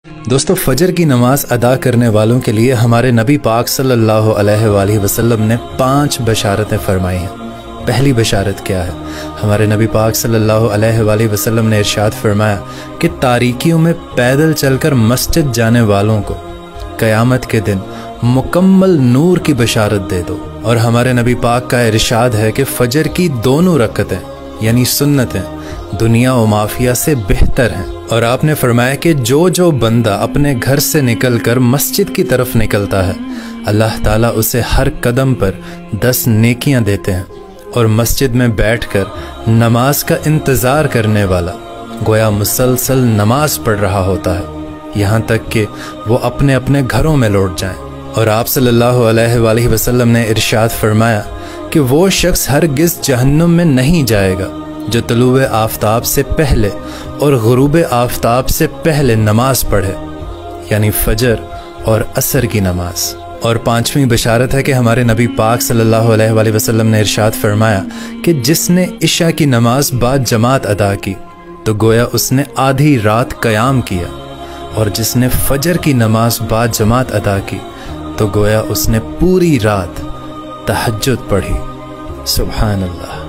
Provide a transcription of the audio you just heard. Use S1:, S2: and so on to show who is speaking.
S1: दोस्तों, फजर की नमाज अदा करने वालों के लिए हमारे नबी पाक सल्लल्लाहु अलैहि वसल्लम ने 5 बशारतें फरमाई हैं। पहली बशारत क्या है? हमारे नबी पाक सल्लल्लाहु अलैहि वसल्लम ने इरशाद फरमाया कि तारीकियों में पैदल चलकर मस्जिद जाने वालों को क़यामत के दिन मुकम्मल नूर की बशारत दे दो। और हमारे नबी पाक का इरशाद है कि फजर की दोनों रकतें यानी सुन्नतें दुनिया व माफिया से बेहतर हैं। और आपने फरमाया कि जो बंदा अपने घर से निकलकर मस्जिद की तरफ निकलता है, अल्लाह ताला उसे हर कदम पर 10 नेकियां देते हैं। और मस्जिद में बैठकर नमाज का इंतज़ार करने वाला गोया मुसलसल नमाज पढ़ रहा होता है, यहाँ तक कि वो अपने अपने घरों में लौट जाएं। और आप सल्लल्लाहु अलैहि वसल्लम ने इरशाद फरमाया कि वो शख्स हरगिज़ जहन्नुम में नहीं जाएगा जो तुलूए आफताब से पहले और गुरूबे आफताब से पहले नमाज पढ़े, यानी फजर और असर की नमाज। और 5वीं बशारत है कि हमारे नबी पाक सल्लल्लाहु अलैहि वसल्लम ने इरशाद फरमाया कि जिसने इशा की नमाज बाद जमात अदा की तो गोया उसने आधी रात क़याम किया, और जिसने फजर की नमाज बाद जमात अदा की तो गोया उसने पूरी रात तहज्जुद पढ़ी। सुभान अल्लाह।